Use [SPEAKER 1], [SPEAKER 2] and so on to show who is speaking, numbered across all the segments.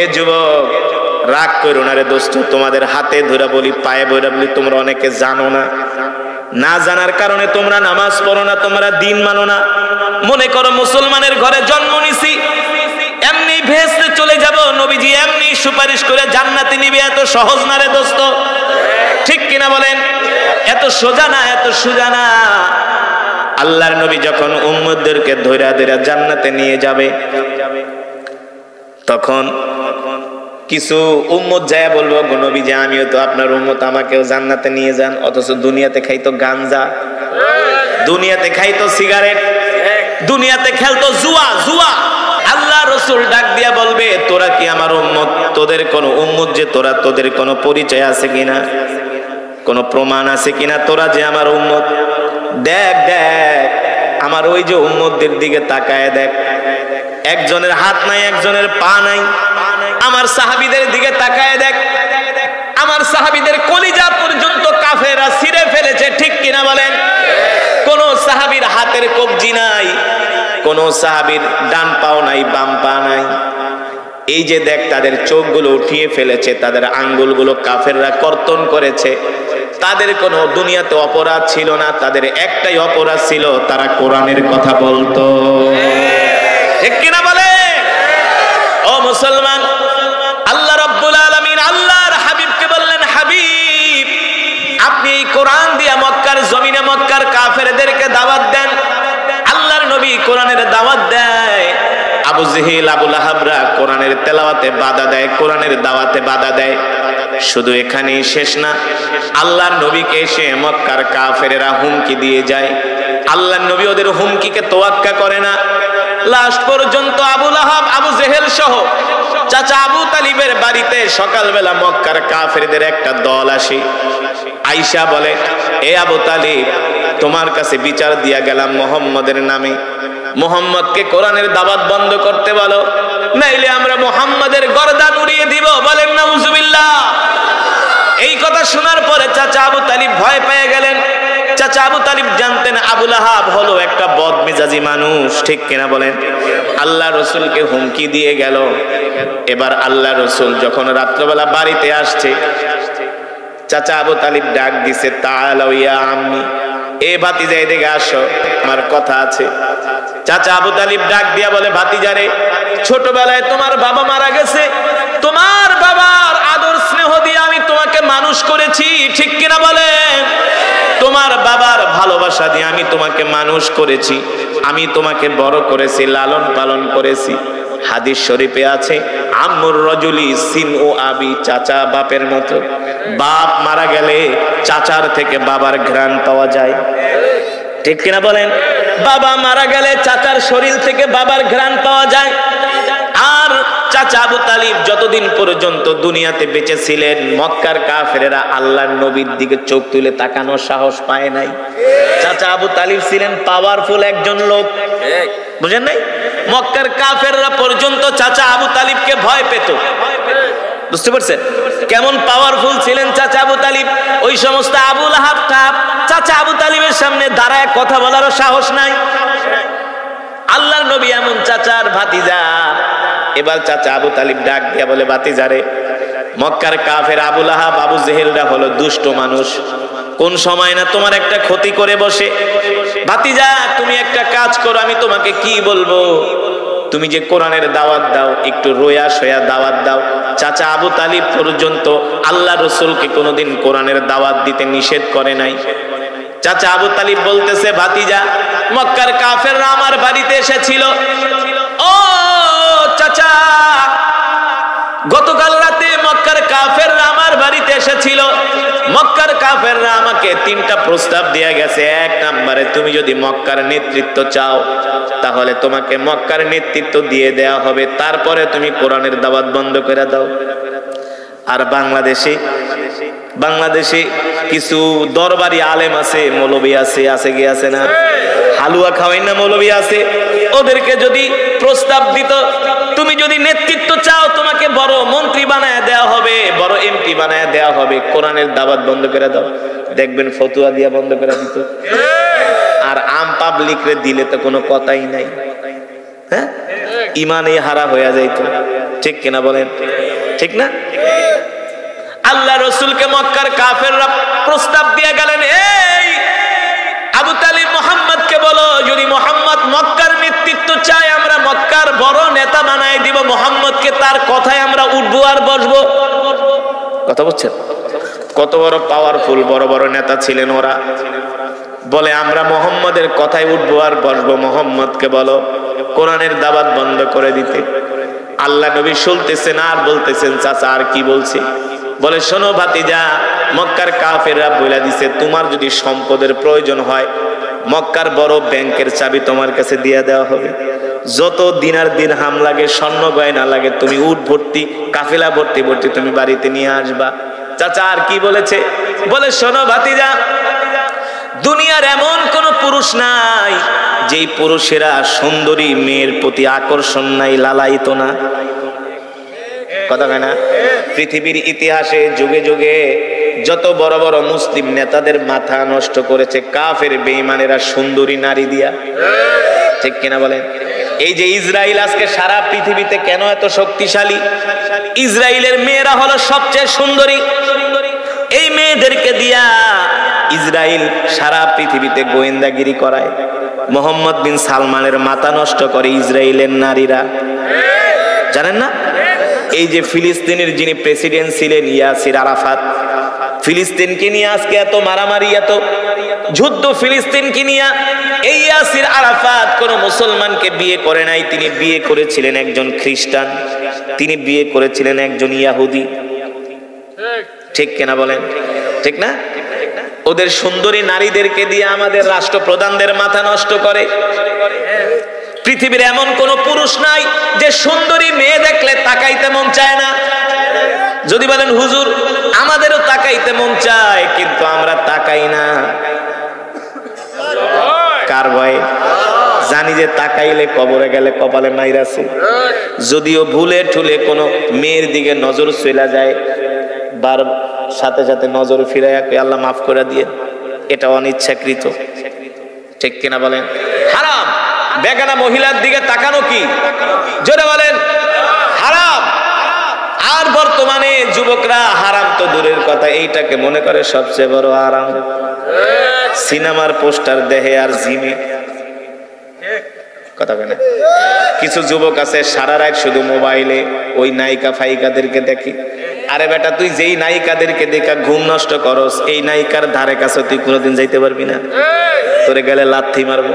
[SPEAKER 1] এ যুবক, রাগ করো না রে দোস্ত, তোমাদের হাতে ধরে বলি, পায়ে ধরে বলি, তোমরা অনেকে জানো না, না জানার কারণে তোমরা নামাজ পড়ো না, তোমরা দিন মানো না। মনে করো মুসলমানের ঘরে জন্ম নিছি, এমনি ভেস্তে চলে যাব, নবীজি এমনি সুপারিশ করে জান্নাতে নিবে, এত সহজ না রে দোস্ত, ঠিক কিনা বলেন? এত সোজা না, এত সোজা না। আল্লাহর নবী যখন উম্মতদেরকে ধইরা ধইরা জান্নাতে নিয়ে যাবে, তখন কিছু উম্মত যায় বলবো, গো নবী যে আমিও তো আপনার উম্মত, আমাকেও জান্নাতে নিয়ে যান। অথচ দুনিয়াতে খাইতো গাঞ্জা, দুনিয়াতে খাইতো সিগারেট, দুনিয়াতে খেলতো জুয়া জুয়া। আল্লাহ রাসূল ডাক দিয়া বলবে, তোরা কি আমার উম্মত? তোদের কোন উম্মত যে তোরা, তোদের কোনো পরিচয় আছে কিনা, কোনো প্রমাণ আছে কিনা তোরা যে আমার উম্মত? দেখ দেখ, আমার ওই যে উম্মতদের দিকে তাকায় দেখ, একজনের হাত নাই, একজনের পা নাই। আমার সাহাবীদের দিকে তাকায় দেখ, আমার সাহাবীদের কলিজা পর্যন্ত কাফেররা ছিঁড়ে ফেলেছে, ঠিক কিনা বলেন? কোন সাহাবীর হাতের কবজি নাই, কোন সাহাবীর ডান পাও নাই, বাম পা নাই। এই যে দেখ, তাদের চোখগুলো উঠিয়ে ফেলেছে, তাদের আঙ্গুলগুলো কাফেররা কর্তন করেছে। তাদের কোনো দুনিয়াতে অপরাধ ছিল না, তাদের একটাই অপরাধ ছিল, তারা কোরআনের কথা বলতো, ঠিক কিনা বলে? ও মুসলমান, আল্লাহ রাব্বুল আলামিন আল্লাহর হাবিবকে বললেন, হাবিব আপনি এই কোরআন দিয়া মক্কার জমিনে মক্কার কাফেরদেরকে দাওয়াত দেন। আল্লাহর নবী কোরআনের দাওয়াত দেয়। আবু জেহেল, আবু লাহাবরা কোরআনের তেলাওয়াতে বাধা দেয়, কোরআনের দাওয়াতে বাধা দেয়। শুধু এখানেই শেষ না, আল্লাহর নবীকে এসে মক্কার কাফেরেরা হুমকি দিয়ে যায়। আল্লাহর নবী ওদের হুমকিকে তোয়াক্কা করে না। লাস্ট পর্যন্ত আবু লাহাব, আবু জেহেল সহ চাচা আবু তালিবের বাড়িতে সকালবেলা মক্কার কাফেরদের একটা দল আসে। আয়েশা বলে, এ আবু তালিব, তোমার কাছে বিচার দিয়া গেলাম মুহাম্মদের নামে, মুহাম্মদকে কোরআনের দাওয়াত বন্ধ করতে বলো, নাইলে আমরা মুহাম্মদের গর্দান উড়িয়ে দিব। বলেন নাউজুবিল্লাহ। এই কথা শোনার পরে চাচা আবু তালিব ভয় পেয়ে গেলেন। চাচা আবু তালিব জানতেন আবু লাহাব হলো একটা বদমেজাজি মানুষ, ঠিক কিনা বলেন? আল্লাহ রসুলকে হুমকি দিয়ে গেল। এবার আল্লাহ রসুল যখন রাত্রবেলা বাড়িতে আসছে, চাচা আবু তালিব ডাক দিছে, তাআলাউ ইয়া আম্মি, এ ভাতিজা এদিকে আসো, আমার কথা আছে। চাচা আবু তালিব ডাক দিয়া বলে, ভাতিজারে, ছোটবেলায় তোমার বাবা মারা গেছে, তোমার বাবার আদর স্নেহ দিয়ে আমি তোমাকে মানুষ করেছি, ঠিক কিনা বলেন? তোমার বাবার ভালোবাসা দিয়ে আমি তোমাকে মানুষ করেছি, আমি তোমাকে বড় করেছি, লালন পালন করেছি। হাদিস শরীফে আছে, আম্মুর রাজুলি সিন ও আবি, চাচা বাপের মতো। বাপ মারা গেলে চাচার থেকে বাবার ঘ্রাণ পাওয়া যায়, ঠিক কিনা বলেন? বাবা মারা গেলে চাচার শরীর থেকে বাবার ঘ্রাণ পাওয়া যায়। আর চাচা আবু তালিব যতদিন পর্যন্ত দুনিয়াতে বেঁচে ছিলেন, মক্কার কাফেরেরা আল্লাহর নবীর দিকে চোখ তুলে তাকানোর সাহস পায় নাই। চাচা আবু তালিব ছিলেন পাওয়ারফুল একজন লোক, বুঝেন নাই? মক্কার কাফেররা পর্যন্ত চাচা আবু তালিবকে ভয় পেত। বুঝতে পারছেন কেমন পাওয়ারফুল ছিলেন চাচা আবু তালিব? ওই সমস্ত আবু লাহাব চাচা আবু তালিবের সামনে দাঁড়ায় কথা বলারও সাহস নাই। আল্লাহর নবী এমন চাচার ভাতিজা। এবার চাচা আবু তালিব ডাক দিয়া বলে, ভাতিজারে, মক্কার কাফের আবু লাহাব, আবু জেহেলরা হলো দুষ্ট মানুষ, কোন সময় না তোমার একটা ক্ষতি করে বসে। ভাতিজা, তুমি একটা কাজ করো, আমি তোমাকে কি বলবো, তুমি যে কোরআনের দাওয়াত দাও, একটু রোয়া সোয়া দাওয়াত দাও। চাচা আবু তালিব পর্যন্ত আল্লাহ রসুলকে কোনোদিন কোরআনের দাওয়াত দিতে নিষেধ করে নাই। চাচা আবু তালিব বলতেছে, ভাতিজা, মক্কার কাফেররা আমার বাড়িতে এসেছিল। ও চাচা, গতকাল রাতে মক্কার কাফেররা আমার বাড়িতে এসেছিল। মক্কার কাফেররা আমাকে 3টা প্রস্তাব দিয়ে গেছে। 1 নম্বরে, তুমি যদি মক্কার নেতৃত্ব চাও, তাহলে তোমাকে মক্কার নেতৃত্ব দিয়ে দেয়া হবে, তারপরে তুমি কোরআনের দাওয়াত বন্ধ করে দাও। আর বাংলাদেশে কিছু দরবারি আলেম আছে, মৌলবী আছে, আছে না, হালুয়া খাওয়াই না মৌলবী আছে। ওদেরকে যদি প্রস্তাব দিত, তুমি যদি নেতৃত্ব চাও, তোমাকে বড় মন্ত্রী বানায় দেওয়া হবে, বড় এমপি বানায় দেওয়া হবে, কোরআনের দাওয়াত বন্ধ করে দাও, দেখবেন ফতুয়া দিয়া বন্ধ করে দিত। আর আম পাবলিক রে দিলে তো কোনো কথাই নাই, হ্যাঁ, ইমানই হারা হয়ে যাইতো। ঠিক কিনা বলেন? ঠিক না? আল্লাহ রসুলকে মক্কার কাফেররা প্রস্তাব দিয়ে গেলেন, এই আবু তালিব মুহাম্মদকে বলো, যদি মুহাম্মদ মক্কার নেতৃত্ব চায় আমরা মক্কার বড় নেতা বানাই দিব, মুহাম্মদকে তার কথায় আমরা উঠবো আর বসবো। কথা বলছেন? কত বড় পাওয়ারফুল বড় বড় নেতা ছিলেন ওরা। বলে আমরা মুহাম্মদের কথায় উঠবো আর বসবো, মুহাম্মদকে বলো কোরআনের দাওয়াত বন্ধ করে দিতে। আল্লাহ নবী শুনতেছেন আর বলতেছেন, চাচা আর কি বলছি? বলে শোনো ভাতিজা, মক্কার কাফেররা বলে দিছে তোমার যদি সম্পদের প্রয়োজন হয় মক্কার বড় ব্যাংকের চাবি তোমার কাছে দিয়ে দেওয়া হবে, যত দিনার দিরহাম লাগে স্বর্ণ গয়না লাগে তুমি উট ভর্তি কাফেলা ভর্তি ভর্তি তুমি বাড়িতে নিয়ে আসবা। চাচা আর কি বলেছে? বলে শোনো ভাতিজা, দুনিয়ার এমন কোন পুরুষ নাই যেই পুরুষেরা সুন্দরী মেয়ের প্রতি আকর্ষণ নাই, লালায়িত না। কথা কয় না? পৃথিবীর ইতিহাসে যুগে যুগে যত বড় বড় মুসলিম নেতাদের মাথা নষ্ট করেছে কাফের বেঈমানেরা সুন্দরী নারী দিয়া। ঠিক কিনা বলেন? এই যে ইসরায়েল আজকে সারা পৃথিবীতে কেন এত শক্তিশালী? ইসরায়েলের মেয়েরা হলো সবচেয়ে সুন্দরী। এই মেয়েদেরকে দিয়া ইসরায়েল সারা পৃথিবীতে গোয়েন্দাগিরি করায়। মোহাম্মদ বিন সালমানের মাথা নষ্ট করে ইসরায়েলের নারীরা, জানেন না? এই যে ফিলিস্তিনের যিনি প্রেসিডেন্ট ছিলেন ইয়াসির আরাফাত, ফিলিস্তিনকে নিয়ে আজকে এত মারামারি এত যুদ্ধ ফিলিস্তিনকে নিয়ে। এই ইয়াসির আরাফাত কোন মুসলমানকে বিয়ে করে নাই, তিনি বিয়ে করেছিলেন একজন খ্রিস্টান, তিনি বিয়ে করেছিলেন একজন ইহুদি। ঠিক কিনা বলেন? ঠিক না? ওদের সুন্দরী নারীদেরকে দিয়ে আমাদের রাষ্ট্রপ্রধানদের মাথা নষ্ট করে। পৃথিবীর এমন কোন পুরুষ নাই যে সুন্দরী মেয়ে দেখলে তাকাইতে মন চায় না। যদি বলেন হুজুর আমাদেরও তাকাইতে মন চায় কিন্তু আমরা তাকাই না, কার ভয়ে? জানি যে তাকাইলে কবরে গেলে কপালে মাইরাছে। যদিও ভুলে ঠুলে কোনো মেয়ের দিকে নজর চলে যায়, বার সাথে সাথে নজর ফিরাইয়া আল্লাহ মাফ করে দিয়ে, এটা অনিচ্ছাকৃত। ঠিক কিনা বলেন? হারাম। বেগানা মহিলার দিকে তাকানো কি? জোরে বলেন হারাম। আর বর্তমানে যুবকরা হারাম তো দূরের কথা, এইটাকে মনে করে সবচেয়ে বড় আরাম। সিনেমার পোস্টার দেখে আর জিমে। কথা বলে কিছু যুবক আছে সারা রাত শুধু মোবাইলে ওই নায়িকা ফাইকাদেরকে দেখি। আরে বেটা তুই যেই নায়িকাদেরকে দেখা ঘুম নষ্ট করস, এই নায়িকার ধারে কাছে তুই কোনোদিন যাইতে পারবি না। তোরে গেলে লাথি মারবো,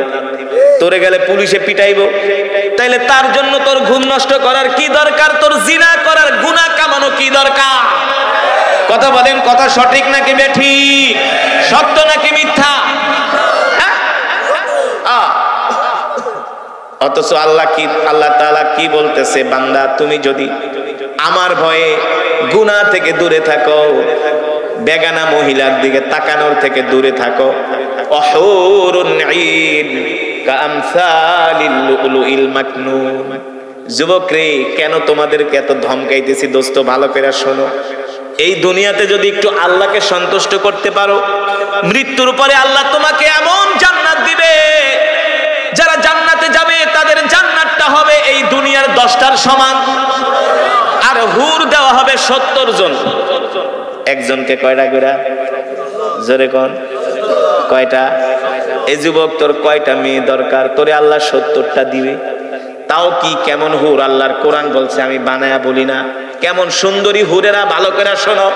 [SPEAKER 1] তোরে গেলে পুলিশে পিটাইবো। তাইলে তার জন্য তোর ঘুম নষ্ট করার কি দরকার? তোর জিনা করার গুনাহ কামানো কি দরকার? কথা বলেন, কথা সঠিক নাকি বেঠিক? সত্য নাকি মিথ্যা? অথচ আল্লাহ তাআলা কি বলতেছে? বান্দা তুমি যদি আমার ভয়ে গুনাহ থেকে দূরে থাকো, বেগানা মহিলার দিকে তাকানোর থেকে দূরে থাকো, অহুরুন ঈন কামসালিল লুলুইল মাকনুন। যুবক রে, কেন তোমাদেরকে এত ধমকাইতেছি? দোস্ত ভালো করে শোনো, এই দুনিয়াতে যদি একটু আল্লাহকে সন্তুষ্ট করতে পারো, মৃত্যুর পরে আল্লাহ তোমাকে এমন জান্নাত দিবে, যারা জান্নাতে যাবে তাদের জান্নাতটা হবে এই দুনিয়ার 10টার সমান। আর হুর দেওয়া হবে 70 জন। একজনকে কয়টা করে? জোরে কোন কয়টা? এই যুবক তোর কয়টা মেয়ে দরকার? তোরে আল্লাহ 70টা দিবে। তাও কি কেমন হুর? আল্লাহর কোরআন বলছে, আমি বানায়া বলি না। কেমন সুন্দরী হুরেরা, ভালো করে শোনো,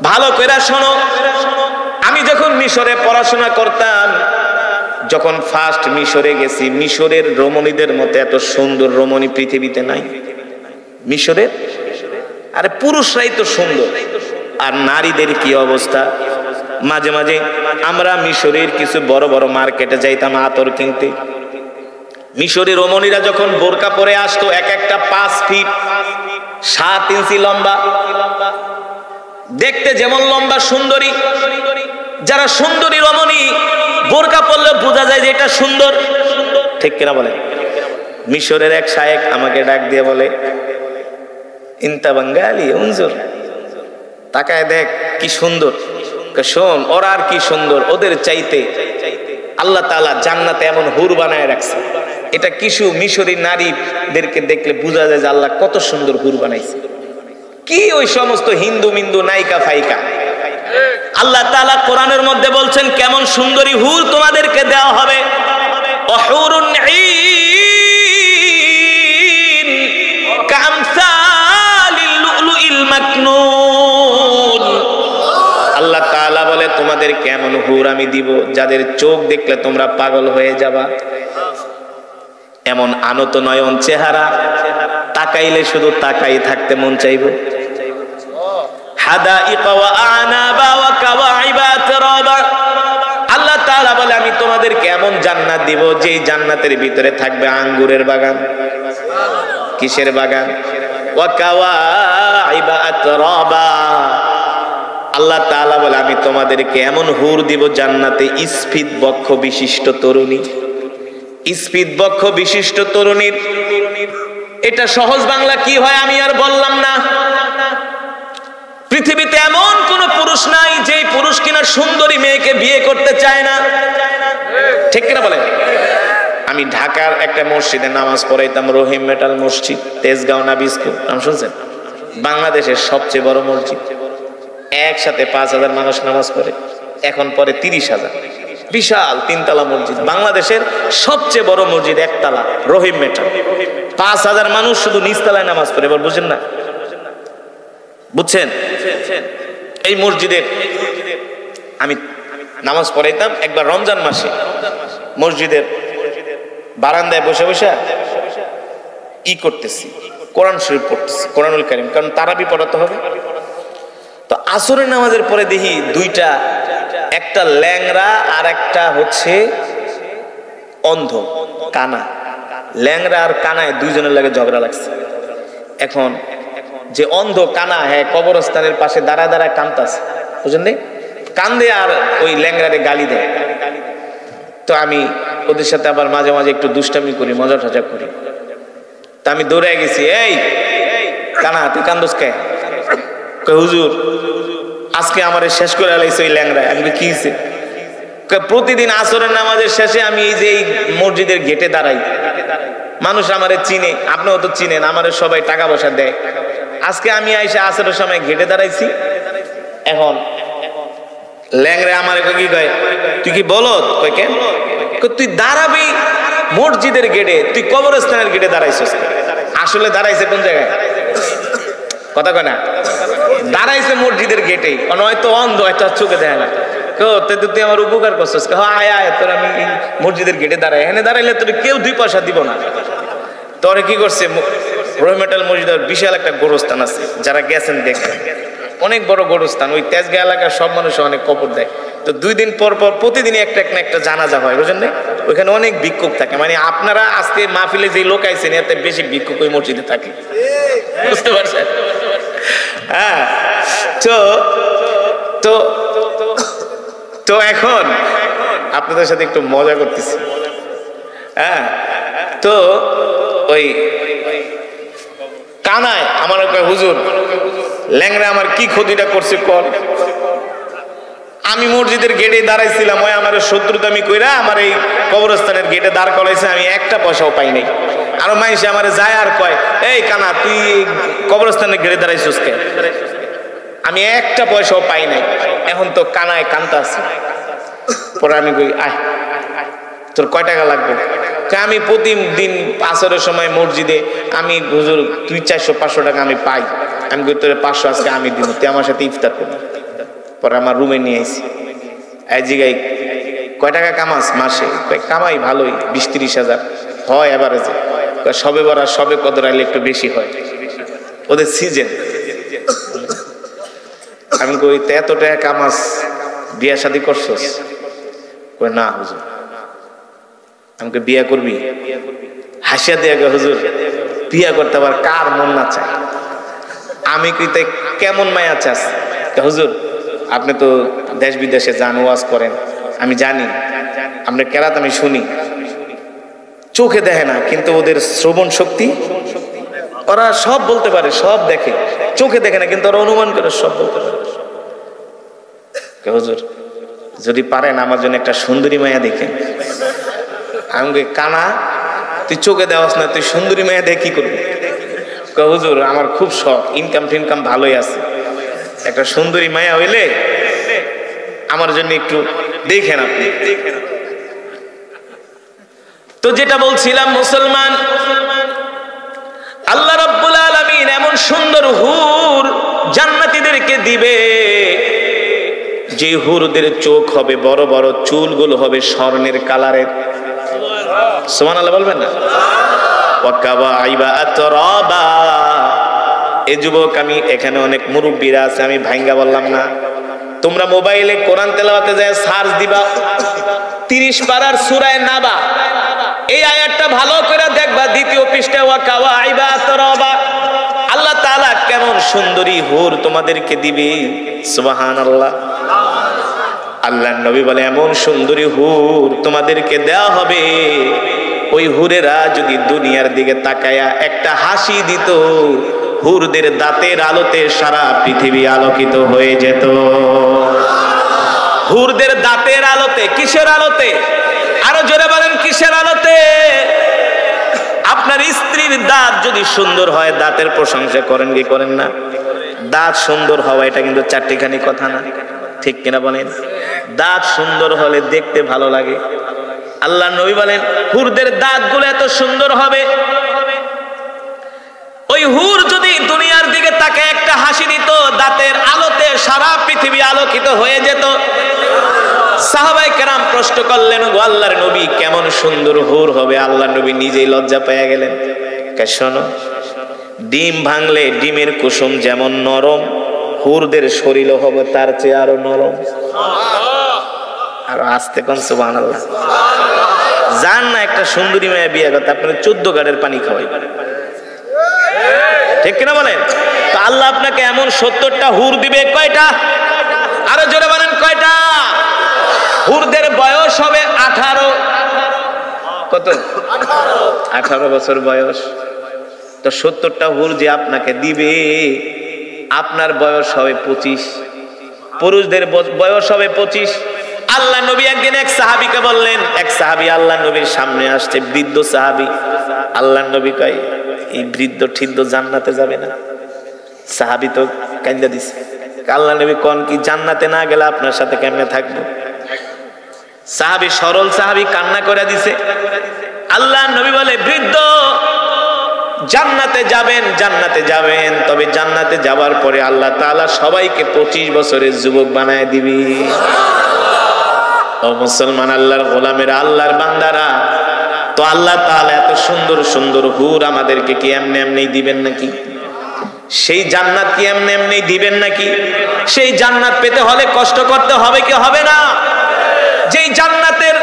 [SPEAKER 1] ভালো করে শোনো। আমি যখন মিশরে পড়াশোনা করতাম, যখন ফার্স্ট মিশরে গেছি, মিশরের রমণীদের মতো এত সুন্দর রমণী পৃথিবীতে নাই। মিশরের আরে পুরুষরাই তো সুন্দর, আর নারীদের কি অবস্থা? মাঝে মাঝে আমরা মিশরের কিছু বড় বড় মার্কেটে যাইতাম আতর কিনতে। মিশরের রমণীরা যখন বোরকা পরে আসতো, এক একটা 5 ফিট 7 ইঞ্চি লম্বা, দেখতে যেমন লম্বা সুন্দরী। যারা সুন্দরী রমণী বোরকা পরলে বোঝা যায় যে এটা সুন্দর। ঠিক কিনা বলে? মিশরের এক শায়েখ আমাকে ডাক দিয়ে বলে, ইনতা বাঙ্গালি উনজুর, তাকায় দেখ কি সুন্দর। শোন, ওরা আর কি সুন্দর, ওদের চাইতে আল্লাহ তাআলা জান্নাতে এমন হুর বানায় রাখছে। এটা কিছু মিশরি নারীদেরকে দেখলে বোঝা যায় যে আল্লাহ কত সুন্দর হুর বানাইছে। কি ওই সমস্ত হিন্দু মিন্দু নায়িকা ফাইকা, আল্লাহ তাআলা কোরআনের মধ্যে বলছেন কেমন সুন্দরী হুর তোমাদেরকে দেওয়া হবে। অহুরুন ঈন কামসালিল লুলুইল মাকনুন। আল্লাহ তাআলা বলে তোমাদের কেমন হুর আমি দিব যাদের চোখ দেখলে তোমরা পাগল হয়ে যাবা। এমন আনত নয়ন চেহারা, তাকাইলে শুধু তাকাই থাকতে মন চাইবে। হাদাইকা ওয়া আনাবা ওয়া কাওয়াইবা আতরাবা। আল্লাহ তাআলা বলে আমি তোমাদেরকে এমন জান্নাত দিব যেই জান্নাতের ভিতরে থাকবে আঙ্গুরের বাগান। কিসের বাগান? ওয়া কাওয়াইবা আতরাবা। আল্লাহ তাআলা বলে আমি তোমাদেরকে এমন হুর দিব জান্নাতে স্ফীত বক্ষ বিশিষ্ট তরুণী। স্ফীত বক্ষ বিশিষ্ট তরুণীর এটা সহজ বাংলা কি হয় আমি আর বললাম না। পৃথিবীতে এমন কোন পুরুষ নাই যে পুরুষ কিনা সুন্দরী মেয়েকে বিয়ে করতে চায় না, ঠিক কিনা বলেন? আমি ঢাকার একটা মসজিদে নামাজ পড়াইতাম, রহিম মেটাল মসজিদ, তেজগাঁও নাবিস্কুল, নাম শুনছেন? বাংলাদেশের সবচেয়ে বড় মসজিদ, একসাথে 5,000 মানুষ নামাজ পড়ে, এখন পরে 30,000, বিশাল 3 তলা মসজিদ, বাংলাদেশের সবচেয়ে বড় মসজিদ, একতলা, রহিম মেটাল, 5,000 মানুষ শুধু নিচতলায় নামাজ পড়ে। এবার বুঝেন না? বুঝছেন? এই মসজিদের আমি নামাজ পড়াইতাম। একবার রমজান মাসে মসজিদের বারান্দায় বসে বসে করতেছি, কোরআন শরীফ পড়তেছি, কোরআনুল কারীম, কারণ তারাবি পড়াতে হবে। তো আসরের নামাজের পরে দেখি দুইটা, একটা ল্যাংড়া আর একটা হচ্ছে অন্ধ, কানা। ল্যাংড়া আর কানায় দুইজনের লাগে ঝগড়া লাগছে। এখন যে অন্ধ কানা, হ্যাঁ, কবরস্থানের পাশে দাঁড়ায় দাঁড়ায় কান্দাছে, বুঝলেন? কান্দে আর ওই ল্যাংড়ারে গালি দেয়। তো আমি ওদের সাথে আবার মাঝে মাঝে একটু দুষ্টামি করি, মজা টজা করি। তা আমি দৌড়ে গেছি, এই কানা তুই কান্দোস কে? হুজুর আজকে আমারে শেষ করে আলাইছে ওই ল্যাংড়া। আমি কি হইছে? প্রতিদিন আসরের নামাজের শেষে আমি এই যে এই মসজিদের গেটে দাঁড়াই, মানুষ আমারে চিনে, আপনিও তো চিনেন, আমারে সবাই টাকা পয়সা দেয়। আজকে আমি আইসা আসরের সময় গেটে দাঁড়াইছি। এখন ল্যাংড়া আমারে কি কয়, তুই কি বলত? কয় কেন? তুই দাঁড়াবি মসজিদের গেটে, তুই কবরস্থানের গেটে দাঁড়াইছিস। আসলে দাঁড়াইছে কোন জায়গায়? কথা কয় না? দাঁড়াইছে মসজিদের গেটে, হয়তো অন্ধ, হয়তো চোখে দেয় না। তুই আমার উপকার করছিস, আয় আয় তোর আমি মসজিদের গেটে দাঁড়াই, এখানে দাঁড়াইলে তোর কেউ 2 পয়সা দিব না। তোরে কি করছে, রহিমেটাল মসজিদের বিশাল একটা গোরস্থান আছে, যারা গেছেন দেখেন, অনেক বড় গোরস্থান। ওই তেজগাঁ এলাকার সব মানুষ অনেক কবর দেয়। তো 2 দিন পর পর প্রতিদিনই একটা একটা জানাজা হয়, বুঝলেন? ওইখানে অনেক ভিক্ষুক থাকে। মানে আপনারা আজকে মাহফিলে যে লোক আইছেন এতে বেশি ভিক্ষুক ওই মসজিদে থাকে, বুঝতে পারছেন? হ্যাঁ। তো তো এখন আপনাদের সাথে একটু মজা করতেছি। হ্যাঁ, তো ওই কানায় আমার হুজুর ল্যাংড়া আমার কি ক্ষতিটা করছে কর? আমি মসজিদের গেটে দাঁড়াইছিলাম, ওই আমার শত্রুতামি কইরা আমার এই কবরস্থানের গেটে দাঁড় করাইছে, আমি একটা পয়সাও পাই নাই। আরো মানুষ আমারে যায় আর কয়, এই কানা তুই কবরস্থানের গেটে দাঁড়াইছিস কে? আমি একটা পয়সাও পাই নাই। এখন তো কানায় কান্তা আছে। পরে আমি কই, আয় তোর কয় টাকা লাগবে? আমি প্রতিদিন আসরের সময় মসজিদে আমি হুজুর 200-400-500 টাকা আমি পাই। আমি কই তোর 500 আজকে আমি দিব, তুই আমার সাথে ইফতার করবি। পরে আমার রুমে নিয়ে আইছি, এই জিগাই কয় টাকা কামাস মাসে? কামাই ভালোই, 20-30 হাজার হয় এভারেজে। সবে বরাত সবে কদর আইলে একটু বেশি হয়, ওদের সিজন। আমি কই এত টাকা কামাস, বিয়া শাদী করছস? কই না হুজুর। আমাকে বিয়া করবি? হাসিয়া দিয়া গে, হুজুর বিয়া করতে আবার কার মন না চায়? আমি কই তাই কেমন মায়া চাস? হুজুর আপনি তো দেশ বিদেশে যান, ওয়াজ করেন, আমি জানি আপনার কেরাত আমি শুনি, চোখে দেখে না কিন্তু ওদের শ্রবণ শক্তি, ওরা সব বলতে পারে, সব দেখে, চোখে দেখে না কিন্তু ওরা অনুমান করে সব বলতে পারে। হুজুর যদি পারেন আমার জন্য একটা সুন্দরী মায়া দেখেন। আমি কানা তুই চোখে দেওয়াস না, তুই সুন্দরী মেয়ে দেখে কি করবি? হুজুর আমার খুব শখ, ইনকাম টিনকাম ভালোই আছে, একটা সুন্দরী মায়া হইলে আমার জন্য একটু দেখেন আপনি। তো যেটা বলছিলাম, মুসলমান, আল্লাহ রাব্বুল আলামিন এমন সুন্দর হুর জান্নাতীদেরকে দিবে, যে হুরদের চোখ হবে বড় বড়, চুলগুলো হবে স্বর্ণের কালারের। সুবহানাল্লাহ বলবেন না? ওয়াকাবাইবা আতরাবা। এ যুবক, আমি এখানে অনেক মুরব্বীরা আছে, আমি ভাঙ্গা বললাম না, তোমরা মোবাইলে কোরআন তেলাওয়াতে যায় সার্চ দিবা 30 পারার সূরা নাবা, এই আয়াতটা ভালো করে দেখবা, দ্বিতীয় পৃষ্ঠা ওয়াকাবাইবা আতরাবা। আল্লাহ তাআলা কেমন সুন্দরী হুর তোমাদেরকে দিবে। সুবহানাল্লাহ। আল্লাহর নবী বলে, এমন সুন্দরী হুর তোমাদেরকে দেওয়া হবে, ওই হুরেরা যদি দুনিয়ার দিকে তাকায়া একটা হাসি দিত, হুরদের দাঁতের আলোতে সারা পৃথিবী আলোকিত হয়ে যেত। হুরদের দাঁতের আলোতে। কিসের আলোতে? আরো জোরে বলেন, কিসের আলোতে? আপনার স্ত্রীর দাঁত যদি সুন্দর হয়, দাঁতের প্রশংসা করেন কি করেন না? দাঁত সুন্দর হওয়া এটা কিন্তু চারটিখানি কথা না, ঠিক কিনা বলেন? দাঁত সুন্দর হলে দেখতে ভালো লাগে। আল্লাহ নবী বলেন, হুরদের দাঁতগুলো এত সুন্দর হবে, ওই হুর যদি দুনিয়ার দিকে তাকে একটা হাসি দিত, দাঁতের আলোতে সারা পৃথিবী আলোকিত হয়ে যেত। সাহাবায়ে কেরাম প্রশ্ন করলেন, গো আল্লাহর নবী, কেমন সুন্দর হুর হবে? আল্লাহর নবী নিজেই লজ্জা পেয়ে গেলেন। শোনো, ডিম ভাঙলে ডিমের কুসুম যেমন নরম, হুরদের শরীরও হবে তার চেয়ে আরো নরম। আর আস্তে কোন সুবহানাল্লাহ। জান না একটা সুন্দরী মেয়ে বিয়ে করতে, আপনার 14 গাড়ের পানি খাওয়াই, ঠিক কিনা বলেন? তো আল্লাহ আপনাকে এমন 70টা হুর দিবে। কয়টা? আরো জোরে বলেন, কয়টা? হুরদের বয়স হবে 18। কত? 18 বছর বয়স। তো 70টা হুর যে আপনাকে দিবে, আপনার বয়স হবে 25, পুরুষদের বয়স হবে 25। আল্লাহ নবী একদিন এক সাহাবীকে বললেন, এক সাহাবী আল্লাহ নবীর সামনে আসছে, বৃদ্ধ সাহাবী। আল্লাহ নবী কয়, এই বৃদ্ধ ঠিদ্ধ জান্নাতে যাবে না? সাহাবী তো কান্দা দিছে। আল্লাহ নবী কোন কি, জান্নাতে না গেলে আপনার সাথে কেমনে থাকবো? সাহাবী, সরল সাহাবী, কান্না করে দিছে। আল্লাহ নবী বলে, বৃদ্ধ জান্নাতে যাবেন, জান্নাতে যাবেন, তবে জান্নাতে যাওয়ার পরে আল্লাহ তাআলা সবাইকে 25 বছরের যুবক বানায় দিবি। ও মুসলমান, আল্লাহর গোলামেরা, আল্লাহর বান্দারা, তো আল্লাহ তাআলা এত সুন্দর সুন্দর হুর আমাদেরকে কি এমনি এমনি দিবেন নাকি? সেই জান্নাত কি এমনি এমনি দিবেন নাকি? সেই জান্নাত পেতে হলে কষ্ট করতে হবে কি হবে না? যেই জান্নাতের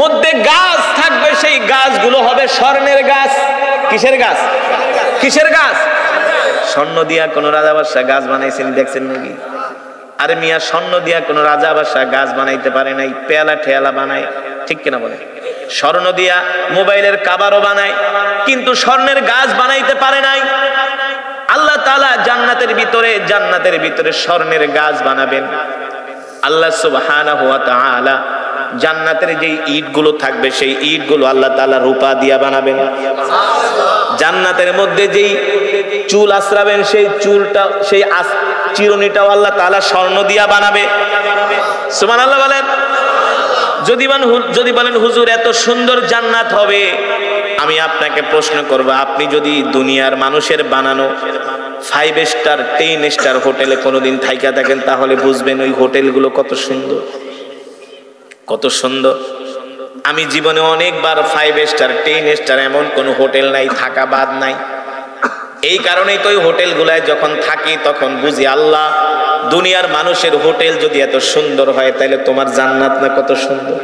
[SPEAKER 1] মধ্যে গাছ থাকবে, সেই গাছগুলো হবে স্বর্ণের গাছ। কিসের গাছ? কিসের গাছ? স্বর্ণ দিয়া কোন রাজা বাদশা গাছ বানাইছেন দেখছেন নাকি? আরে মিয়া, স্বর্ণ দিয়া কোন রাজা বাদশা গাছ বানাইতে পারে নাই, পেয়ালা ঠেয়ালা বানায়, ঠিক কিনা বলে? স্বর্ণ দিয়া মোবাইলের কাভারও বানায়, কিন্তু স্বর্ণের গাছ বানাইতে পারে নাই। আল্লাহ তাআলা জান্নাতের ভিতরে স্বর্ণের গাছ বানাবেন। আল্লাহ সুবহানাহু ওয়া তাআলা জান্নাতের যে ইটগুলো থাকবে, সেই ইটগুলো আল্লাহ তাআলা রূপা দিয়া বানাবেন। জান্নাতের মধ্যে যেই চুল আশ্রাবেন, সেই চুলটা, সেই চিরুনিটাও আল্লাহ তাআলা স্বর্ণ দিয়া বানাবে। সুবহানাল্লাহ বলেন। যদি বলেন হুজুর এত সুন্দর জান্নাত হবে, আমি আপনাকে প্রশ্ন করব, আপনি যদি দুনিয়ার মানুষের বানানো 5 স্টার 10 স্টার হোটেলে কোনোদিন থাইকা থাকেন, তাহলে বুঝবেন ওই হোটেলগুলো কত সুন্দর, কত সুন্দর। আমি জীবনে অনেকবার 5 স্টার 10 স্টার এমন কোন হোটেল নাই, থাকা বাদ নাই। এই কারণেই তো ওই হোটেলগুলায় যখন থাকি তখন বুঝি, আল্লাহ, দুনিয়ার মানুষের হোটেল যদি এত সুন্দর হয়, তাহলে তোমার জান্নাত না কত সুন্দর।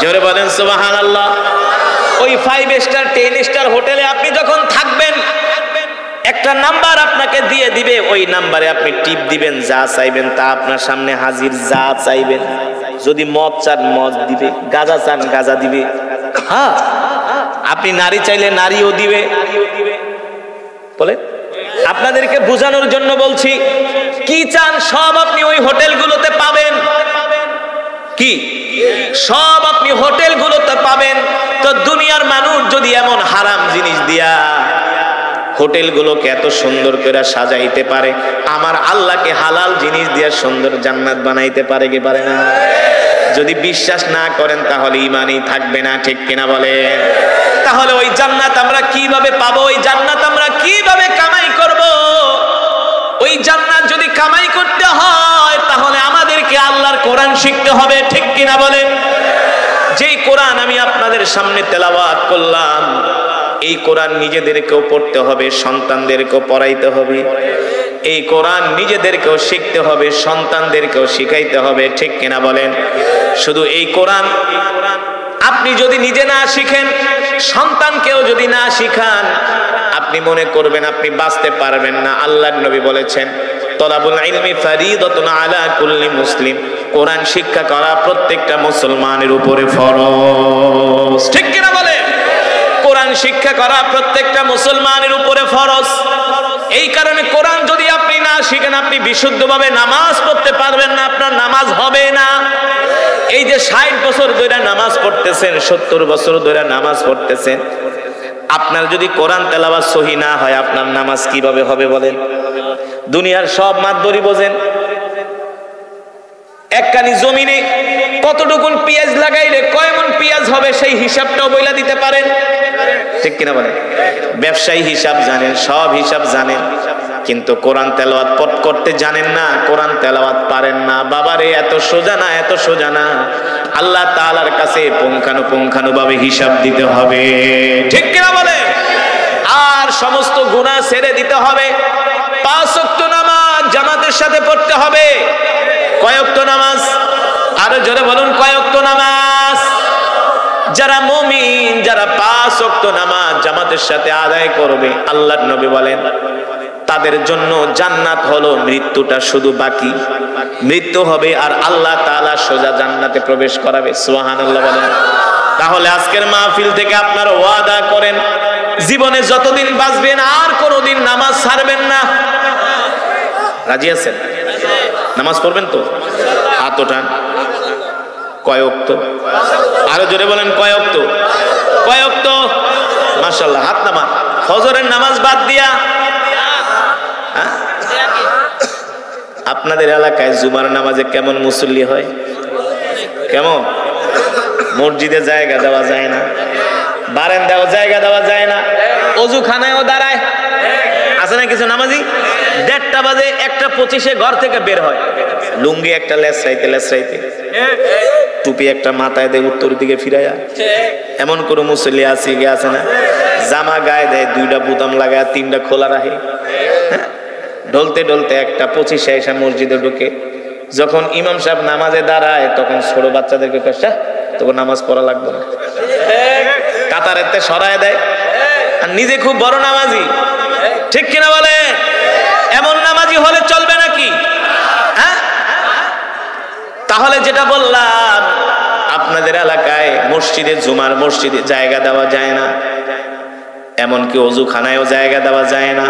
[SPEAKER 1] জোরে বলেন সুবহানাল্লাহ। ওই 5 স্টার 10 স্টার হোটেলে আপনি যখন থাকবেন, একটা নাম্বার আপনাকে দিয়ে দিবে, ওই নাম্বারে আপনি টিপ দিবেন, যা চাইবেন তা আপনার সামনে হাজির। যা চাইবেন, যদি মদ চান মদ দিবে, গাঁজা চান গাঁজা দিবে, হ্যাঁ, আপনি নারী চাইলে নারীও দিবে। বলে আপনাদেরকে বোঝানোর জন্য বলছি, কি চান সব আপনি ওই হোটেলগুলোতে পাবেন। কি সব আপনি হোটেলগুলোতে পাবেন। তো দুনিয়ার মানুষ যদি এমন হারাম জিনিস দিয়া হোটেলগুলোকে এত সুন্দর করে সাজাইতে পারে, আমার আল্লাহকে হালাল জিনিস দিয়ে সুন্দর জান্নাত বানাইতে পারে কি পারে না? যদি বিশ্বাস না করেন তাহলে ঈমানই থাকবে না, ঠিক কিনা বলেন? তাহলে ওই জান্নাত আমরা কিভাবে পাবো? ওই জান্নাত আমরা কিভাবে কামাই করব? ওই জান্নাত যদি কামাই করতে হয় তাহলে আমাদেরকে আল্লাহর কোরআন শিখতে হবে, ঠিক কিনা বলেন? যেই কোরআন আমি আপনাদের সামনে তেলাওয়াত করলাম, এই কোরআন নিজেদেরকেও পড়তে হবে, সন্তানদেরকেও পড়াইতে হবে। এই কোরআন নিজেদেরকেও শিখতে হবে, সন্তানদেরকেও শিখাইতে হবে, ঠিক কিনা বলেন? শুধু এই কোরআন আপনি যদি নিজে না শিখেন, সন্তানকেও যদি না শিখান, আপনি মনে করবেন আপনি বাঁচতে পারবেন না। আল্লাহর নবী বলেছেন, তলাবুল ইলমি ফারিদাতুন আলা কুল্লি মুসলিম, কোরআন শিক্ষা করা প্রত্যেকটা মুসলমানের উপরে ফরজ, ঠিক কিনা বলেন? কোরআন শিক্ষা করা প্রত্যেকটা মুসলমানের উপরে ফরজ। এই কারণে কোরআন যদি আপনি না শিখেন, আপনি বিশুদ্ধভাবে নামাজ পড়তে পারবেন না, আপনার নামাজ হবে না। এই যে 60 বছর ধরে নামাজ পড়তেছেন, 70 বছর ধরে নামাজ পড়তেছেন, আপনার যদি কোরআন তেলাওয়াত সহি না হয়, আপনার নামাজ কিভাবে হবে বলেন? দুনিয়ার সব মাতবরি বোঝেন, একখানি জমিনে কতটুকুন পেঁয়াজ লাগাইলে কয় মণ পেঁয়াজ হবে সেই হিসাবটাও বইলা দিতে পারেন, ঠিক কিনা বলেন? ব্যবসায়ী হিসাব জানেন, সব হিসাব জানেন, কিন্তু কোরআন তেলাওয়াত করতে জানেন না, কোরআন তেলাওয়াত পারেন না। বাবারে এত সোজা না, এত সোজা না। আল্লাহ তাআলার কাছে পুঙ্খানুপুঙ্খানুভাবে হিসাব দিতে হবে, ঠিক কিনা বলেন? আর সমস্ত গুনাহ ছেড়ে দিতে হবে। 5 ওয়াক্ত নামাজ জামাতের সাথে পড়তে হবে। কয় ওয়াক্ত নামাজ? আরো জোরে বলুন, কয় ওয়াক্ত নামাজ? যারা মুমিন, যারা 5 ওয়াক্ত নামাজ জামাতের সাথে আদায় করবে, আল্লাহর নবী বলেন তাদের জন্য জান্নাত হলো মৃত্যুটা শুধু বাকি। মৃত্যু হবে আর আল্লাহ তাআলা সোজা জান্নাতে প্রবেশ করাবে। সুবহানাল্লাহ বলেন। তাহলে আজকের মাহফিল থেকে আপনারা ওয়াদা করেন, জীবনে যতদিন বাঁচবেন আর কোনোদিন নামাজ ছাড়বেন না। রাজি আছেন? নামাজ পড়বেন তো? হাত ওঠান। কয় ওয়াক্ত? আরো জোরে বলেন, কয় ওয়াক্ত? কয় ওয়াক্ত? মাশাআল্লাহ, হাত নামান। ফজরের নামাজ বাদ দিয়া আপনাদের এলাকায় জুমার নামাজে কেমন মুসল্লি হয়? কেমন? মসজিদে জায়গা দেওয়া যায় না, বারান্দাও জায়গা দেওয়া যায় না, অজুখানায়ও দাঁড়ায়। আছে না কিছু নামাজি 1:30 বাজে 1:25 ঘর থেকে বের হয়, লুঙ্গি একটা লেসরাইতে লেসরাইতে, টুপি একটা মাথায় দেয় উত্তর দিকে ফিরাইয়া। এমন কোনো মুসল্লি আছে না? জামা গায়ে দেয়, 2টা বুতাম লাগায়, 3টা খোলা রাখে। ঢলতে ঢলতে 1:25 এসে মসজিদে ঢুকে। যখন ইমাম সাহেব নামাজে দাঁড়ায় তখন ছোট বাচ্চাদেরকে কষ্ট, তখন নামাজ পড়া লাগবে না, কাতারেতে সরায় দেয়, আর নিজে খুব বড় নামাজি, ঠিক কিনা বলে? এমন নামাজি হলে চলবে নাকি? হ্যাঁ? তাহলে যেটা বললাম, আপনাদের এলাকায় মসজিদে, জুমার মসজিদে জায়গা দেওয়া যায় না, এমনকি অজুখানায়ও জায়গা দেওয়া যায় না।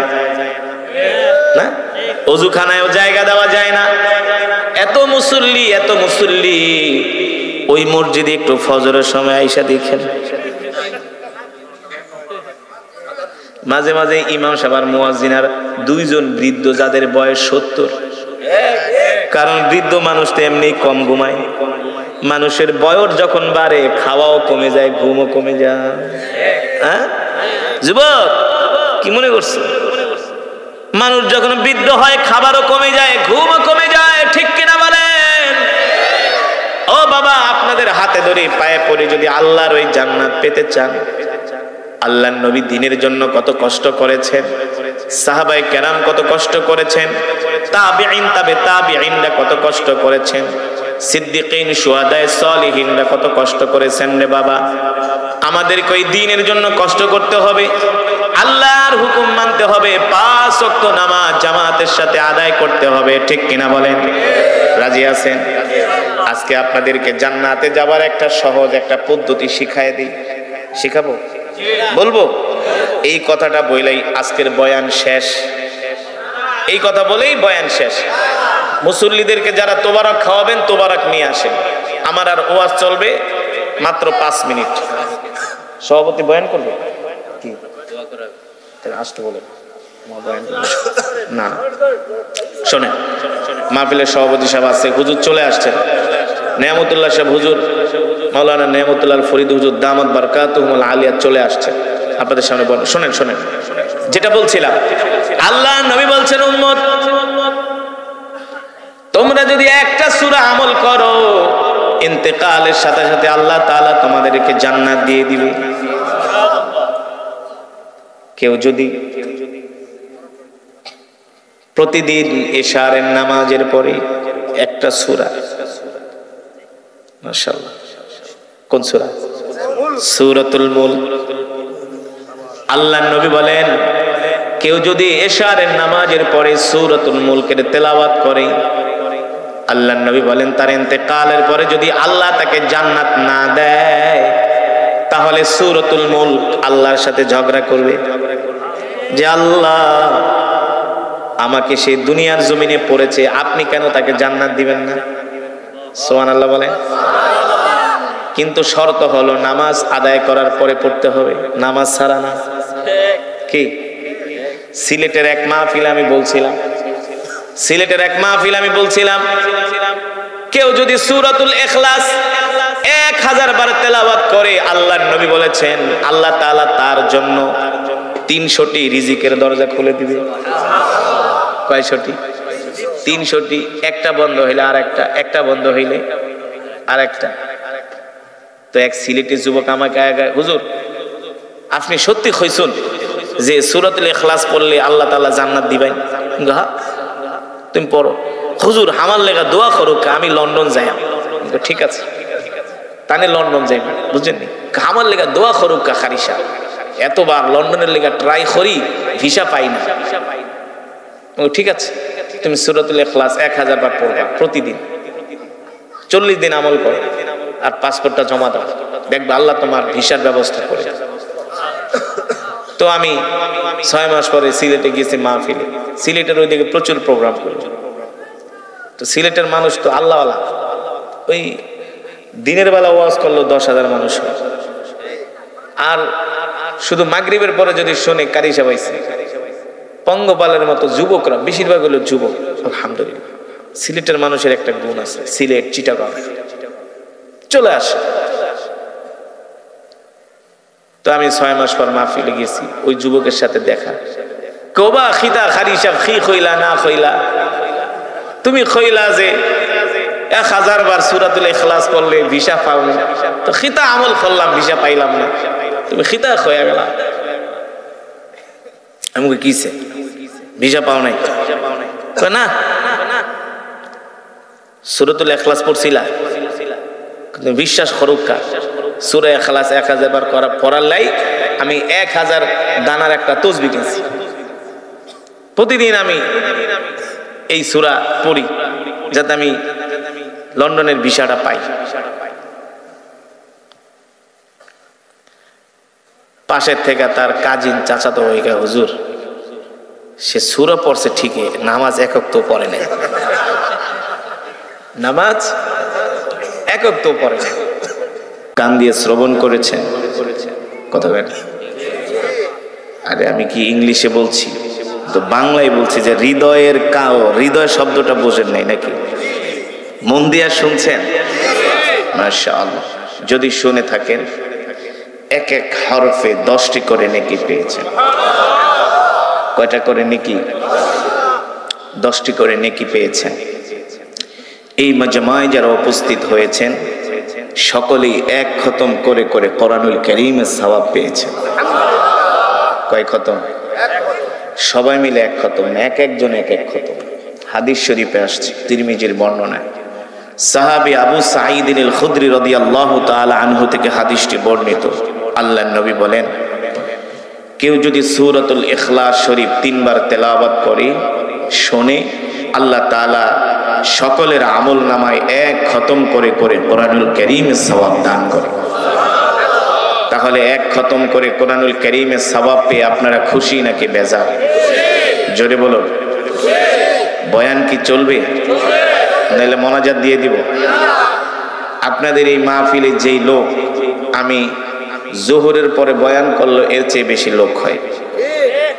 [SPEAKER 1] না, অজুখানায়ও জায়গা দেওয়া যায় না। এত মুসল্লি, এত মুসল্লি। ওই মসজিদে একটু ফজরের সময় আইসা দেখেন, মাঝে মাঝে ইমাম সাহেব আর মুয়াজ্জিনার 2 জন বৃদ্ধ, যাদের বয়স 70। কারণ বৃদ্ধ মানুষ তো এমনি কম ঘুমায়। মানুষের বয়স যখন বাড়ে, খাওয়াও কমে যায়, ঘুমও কমে যায়। হ্যাঁ যুবক, কি মনে করছো? মানুষ যখন বৃদ্ধ হয়, খাবারও কমে যায়, ঘুমও কমে যায়, ঠিক কিনা বলেন? ও বাবা, আপনাদের হাতে ধরে পায়ে পড়ে যদি আল্লাহর ওই জান্নাত পেতে চান, আল্লাহর নবী দ্বীনের জন্য কত কষ্ট করেছেন, সাহাবায়ে কেরাম কত কষ্ট করেছেন, তাবিঈন, তাবিঈনরা কত কষ্ট করেছেন, সিদ্দিকিন, শুহাদায়ে সালিহিনরা কত কষ্ট করেছেন রে বাবা। আমাদেরকে ওই দ্বীনের জন্য কষ্ট করতে হবে, আল্লাহর হুকুম মানতে হবে, 5 ওয়াক্ত নামাজ জামাতের সাথে আদায় করতে হবে, ঠিক কিনা বলেন? রাজি আছেন? আজকে আপনাদেরকে জান্নাতে যাবার একটা সহজ একটা পদ্ধতি শিখায় দিই। শিখাবো? বলবো? এই কথাটা বলেই আজকের বয়ান শেষ। এই কথা বলেই বয়ান শেষ। মুসল্লিদেরকে যারা তোবারক খাওয়াবেন, তোবারক নিয়ে আসেন। আমার আর ওয়াজ চলবে মাত্র 5 মিনিট। সভাপতি বয়ান করবে কি? আসতে বলে না, শোনেন, মাহফিলের সভাপতি সাহেব আছে, হুজুর চলে আসছেন, নেয়ামতুল্লাহ সাহেব হুজুর, মাওলানা নেয়ামতুল্লাহ ফরিদ হুজুর দামাত বারকাতুহুল আলিয়া চলে আসছেন আপনাদের সামনে। বলেন, শোনেন শোনেন, যেটা বলছিলাম, আল্লাহ নবী বলছেন, উম্মত তোমরা যদি একটা সূরা আমল করো, ইন্তেকালের সাথে সাথে আল্লাহ তাআলা তোমাদেরকে জান্নাত দিয়ে দিবে। কেউ যদি প্রতিদিন এশারের নামাজের পরে একটা সূরা, মাশাআল্লাহ, কোন সূরা? সূরাতুল মুলক। আল্লাহর নবী বলেন, কেউ যদি এশারের নামাজের পরে সূরাতুল মুলকের তেলাওয়াত করে, আল্লাহর নবী বলেন তার ইন্তেকালের পরে যদি আল্লাহ তাকে জান্নাত না দেয়, তাহলে সূরাতুল মুলক আল্লাহর সাথে ঝগড়া করবে যে আল্লাহ আমাকে সেই দুনিয়ার জমিনে পড়েছে, আপনি কেন তাকে জান্নাত দিবেন না? সুবহানাল্লাহ বলেন। কিন্তু শর্ত হলো নামাজ আদায় করার পরে পড়তে হবে, নামাজ ছাড়া না। কি? সিলেটের এক মাহফিল আমি বলছিলাম, কেউ যদি সূরাতুল ইখলাস 1000 বার তেলাওয়াত করে, আল্লাহর নবী বলেছেন আল্লাহ তাআলা তার জন্য 300টি রিজিকের দরজা খুলে দিবে। কয়শটি? 300টি। একটা বন্ধ হইলে আরেকটা, একটা বন্ধ হইলে আরেকটা। তো এক সিলেটি যুবক আমাকে আগে, হুজুর আপনি সত্যি কইছেন যে সূরাতুল ইখলাস পড়লে আল্লাহ তাআলা জান্নাত দিবেন? হ্যাঁ। তুমি পড়ো। হুজুর আমার লেগা দোয়া করো, আমি লন্ডন যাই। ঠিক আছে, তানে লন্ডন যাই, বুঝছেন নি? আমার লেগা দোয়া করো খারিসা, এতবার লন্ডনের লেগা ট্রাই করি, ভিসা পাই না। ঠিক আছে, তুমি সূরাতুল ইখলাস 1000 বার পড়বা প্রতিদিন, 40 দিন আমল করো, আর পাসপোর্টটা জমা দাও, দেখবা আল্লাহ তোমার ভিসার ব্যবস্থা করে। তো আমি 6 মাস পরে সিলেটে গেছি মাহফিলে। সিলেটের ওইদিকে প্রচুর প্রোগ্রাম করি। তো সিলেটের মানুষ তো আল্লাহওয়ালা, ওই দিনের বেলা ওয়াজ করলো 10,000 মানুষ হয়, আর শুধু মাগরিবের পরে যদি শোনে কারি সাবাইছে, পঙ্গপালের মতো যুবকরা, বেশিরভাগ হলো যুবক। আলহামদুলিল্লাহ, সিলেটের মানুষের একটা গুণ আছে, সিলেট চিটাগাং চলে আসে। তো আমি 6 মাস পর মাহফিলে গেছি, ওই যুবকের সাথে দেখা। কোবা খিতা খারিসা খি খইলা না খইলা, তুমি খইলা যে 1000 বার সূরাতুল ইখলাস পড়লে ভিসা পাও না, তো খিতা আমল করলাম ভিসা পাইলাম না, তুমি খিতা খয়া গেলা। আমি কিছে ভিসা পাও নাই? না, সূরাতুল ইখলাস পড়ছিলা, বিশ্বাস করুক, সূরা ইখলাস 1000 বার পড়ার লাই আমি 1000 দানার একটা তসবিহ কিনছি। প্রতিদিন আমি এই সূরা পড়ি যাতে আমি লন্ডনের ভিসাটা পাই। পাশের থেকে তার কাজিন চাচাতো হয়ে গেল, হুজুর সে সূরা পড়ছে ঠিকই, নামাজ একক তো পড়ে না, নামাজ একক তো পড়ে না। কান দিয়ে শ্রবণ করেছেন কথা বলেন। আরে আমি কি ইংলিশে বলছি? তো বাংলায় বলছি যে হৃদয়ের কাও, হৃদয় শব্দটা বোঝেন নাই নাকি? মন দিয়া শুনছেন? মাশাআল্লাহ। যদি শুনে থাকেন, এক এক হরফে 10টি করে নেকি পেয়েছেন। কয়টা করে নেকি? 10টি করে নেকি পেয়েছেন। এই মাজমায় যারা উপস্থিত হয়েছেন সকলেই এক খতম করে করে কোরআনুল কারীমের সওয়াব পেয়েছেন। কয় খতম? সবাই মিলে এক খতম না, এক একজন এক এক খতম। হাদিস শরীফে আসছে, তিরমিজির বর্ণনায় সাহাবী আবু সাঈদ আল খুদরি রাদিয়াল্লাহু তাআলা আনহু থেকে হাদিসটি বর্ণিত। আল্লাহর নবী বলেন, কেউ যদি সূরাতুল ইখলাস শরীফ 3 বার তেলাওয়াত করে শোনে, আল্লাহ তাআলা সকলের আমল নামায় এক খতম করে করে কোরআনুল কারীমের সওয়াব দান করে। তাহলে এক খতম করে কোরআনুল কারীমের সওয়াব পেয়ে আপনারা খুশি নাকি বেজার? জোরে বলুন। বয়ান কি চলবে? নাহলে মোনাজাত দিয়ে দিব। আপনাদের এই মাহফিলে যেই লোক আমি জোহরের পরে বয়ান করলো এর চেয়ে বেশি লোক হয়,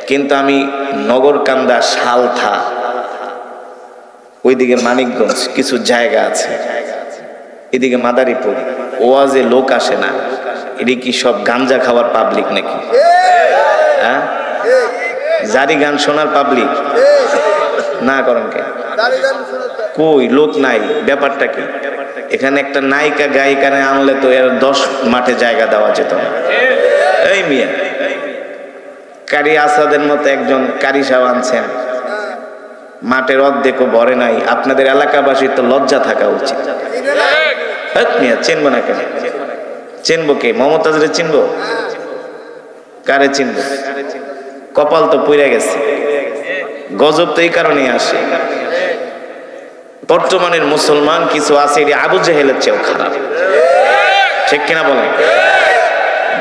[SPEAKER 1] কিন্তু আমি নগরকান্দা, সালথা, ওইদিকে মানিকগঞ্জ কিছু জায়গা আছে, এদিকে মাদারীপুর, ওয়াজে লোক আসে না। এটি কি সব গাঞ্জা খাওয়ার পাবলিক নাকি? হ্যাঁ, জারি গান শোনার পাবলিক না? করেন কে? কই লোক নাই, ব্যাপারটা কি? এখানে একটা নায়িকা গায়িকারে আনলে তো এর 10 মাঠে জায়গা দেওয়া যেত না। এই মিয়া, কারি আসাদের মতো একজন কারি সাহেব আনছেন, মাঠের অর্ধেকও ভরে নাই। আপনাদের এলাকাবাসীর তো লজ্জা থাকা উচিত। মিয়া চিনবো না কেন? চিনবো কে? মমতাজরে চিনবো? কারে চিনবো? কপাল তো পুড়ে গেছে। গজব তো এই কারণেই আসে, বর্তমানের মুসলমান কিছু আছে এটি আবু জেহেলের চেয়েও খারাপ, ঠিক কিনা বলেন?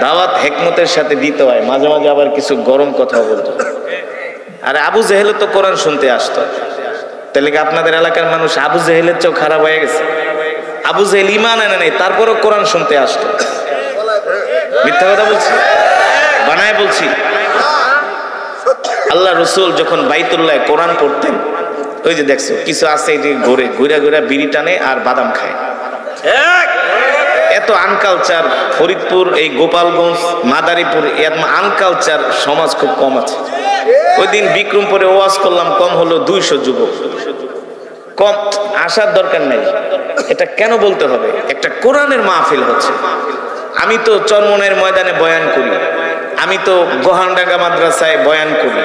[SPEAKER 1] দাওয়াত হেকমতের সাথে দিতে হয়, মাঝে মাঝে আবার কিছু গরম কথা বলতো। আরে আবু জেহেল তো কোরআন শুনতে আসতো, তাহলে কি আপনাদের এলাকার মানুষ আবু জেহেলের চেয়েও খারাপ হয়ে গেছে? আবু জেহেল ঈমান আনে নাই, তারপরও কোরআন শুনতে আসতো। মিথ্যা কথা বলছি? বানায় বলছি? আল্লাহ রসুল যখন বাইতুল্লাহ কোরআন পড়তেন, ওই যে দেখছো কিছু আছে ঘুরে ঘুরে ঘুরে বিড়ি টানে আর বাদাম খায়। এত আনকালচার ফরিদপুর, এই গোপালগঞ্জ, মাদারীপুর, আনকালচার সমাজ খুব কম আছে। ওই দিন বিক্রমপুরে ওয়াজ করলাম, কম হলো 200 যুবক। কম আসার দরকার নাই। এটা কেন বলতে হবে? একটা কোরআনের মাহফিল হচ্ছে। আমি তো চরমনের ময়দানে বয়ান করি, আমি তো গোহানডাঙ্গা মাদ্রাসায় বয়ান করি,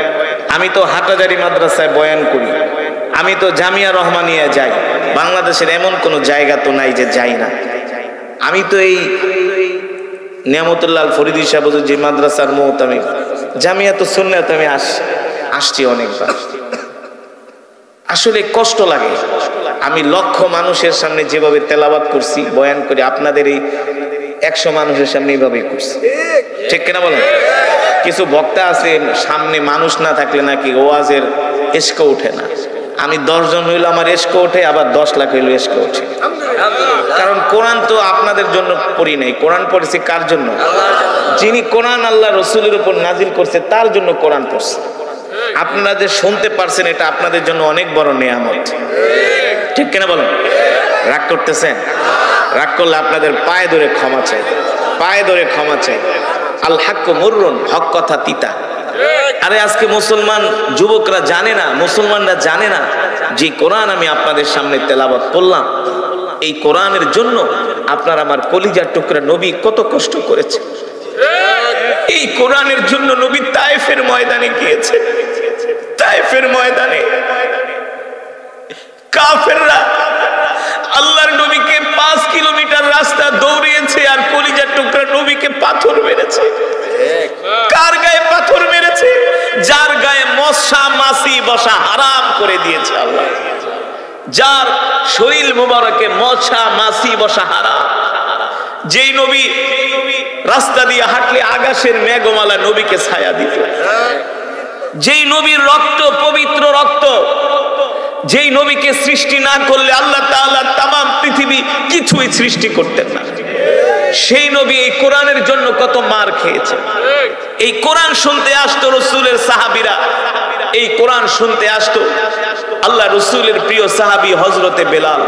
[SPEAKER 1] আমি তো হাটাজারি মাদ্রাসায় বয়ান করি, আমি তো জামিয়া রহমানিয়া যাই। বাংলাদেশের এমন কোনো জায়গা তো নাই যে যাই না। আমি তো এই নিয়ামতুল্লাহ ফরিদি সাহেব যে মাদ্রাসার মোহতামিম, জামিয়াত সুন্নাত আমি আসছি অনেকবার। আসলে কষ্ট লাগে। আমি লক্ষ মানুষের সামনে যেভাবে তেলাওয়াত করছি, বয়ান করি, আপনাদের এই 100 মানুষের সামনে এইভাবেই করছি, ঠিক কিনা বলেন? কিছু বক্তা আছে সামনে মানুষ না থাকলে নাকি ওয়াজের এশক ওঠে না। আমি 10 জন হইলে আমার এশক ওঠে, আবার 10 লাখ হইলে এশক ওঠে। কারণ কোরআন তো আপনাদের জন্য পড়ি নাই, কোরআন পড়েছি কার জন্য? যিনি কোরআন আল্লাহ রসুলের উপর নাজিল করছে তার জন্য কোরআন পড়ছে। আপনারা যে শুনতে পারছেন এটা আপনাদের জন্য অনেক বড় নেয়ামত, ঠিক কিনা বলেন? রাগ করতেছেন? রাগ করলে আপনাদের পায়ে ধরে ক্ষমা চাই, পায়ে ধরে ক্ষমা চাই। আল হাক্কু মুররুন, হক কথা তিতা। আরে আজকে মুসলমান যুবকরা জানে না, মুসলমানরা জানে না যে কোরআন আমি আপনাদের সামনে তেলাওয়াত করলাম, এই কোরআনের জন্য আপনার আমার কলিজার টুকরা নবী কত কষ্ট করেছে। এই কোরআনের জন্য নবী তায়েফের ময়দানে গিয়েছে। তায়েফের ময়দানে কাফেররা আল্লাহর নবীকে 5 কিলোমিটার রাস্তা দৌড়িয়েছে আর কলিজার টুকরা নবীকে পাথর মেরেছে। কার গায়ে পাথর মেরেছে? যার গায়ে মশা মাছি বসা হারাম করে দিয়েছে আল্লাহ, যার শরীর মুবারকে মশা মাছি বসা হারাম। যেই নবী রাস্তা দিয়ে হাঁটলে আকাশের মেঘমালা নবীকে ছায়া দিত, যেই নবীর রক্ত পবিত্র রক্ত, যেই নবীকে সৃষ্টি না করলে আল্লাহ তাআলা তামাম পৃথিবী কিছুই সৃষ্টি করতেন না, সেই নবী এই কোরআনের জন্য কত মার খেয়েছে। এই কোরআন শুনতে আসতো রাসূলের সাহাবীরা, এই কোরআন শুনতে আসতো আল্লাহ রাসূলের প্রিয় সাহাবী হযরতে বেলাল।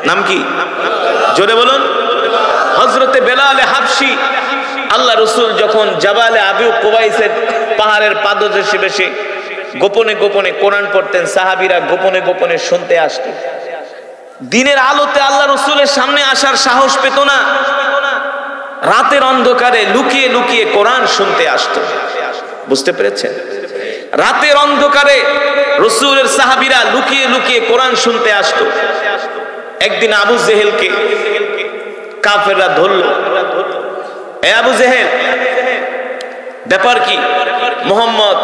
[SPEAKER 1] নাম কি? জোরে বলুন। হযরতে বেলাল হাবশী। আল্লাহ রাসূল যখন জাবালে আবু কুবাইসের পাহাড়ের পাদদেশে বসে গোপনে গোপনে কোরআন পড়তেন, সাহাবীরা গোপনে গোপনে শুনতে আসতো। দিনের আলোতে আল্লাহ রাসূলের সামনে আসার সাহস পেত না, রাতের অন্ধকারে লুকিয়ে লুকিয়ে কোরআন শুনতে আসতো। বুঝতে পেরেছেন? রাতের অন্ধকারে রাসূলের সাহাবীরা লুকিয়ে লুকিয়ে কোরআন শুনতে আসতো। একদিন আবু জেহেলকে কাফেররা ধরলো। এ আবু জেহেল, ব্যাপার কি? মুহাম্মদ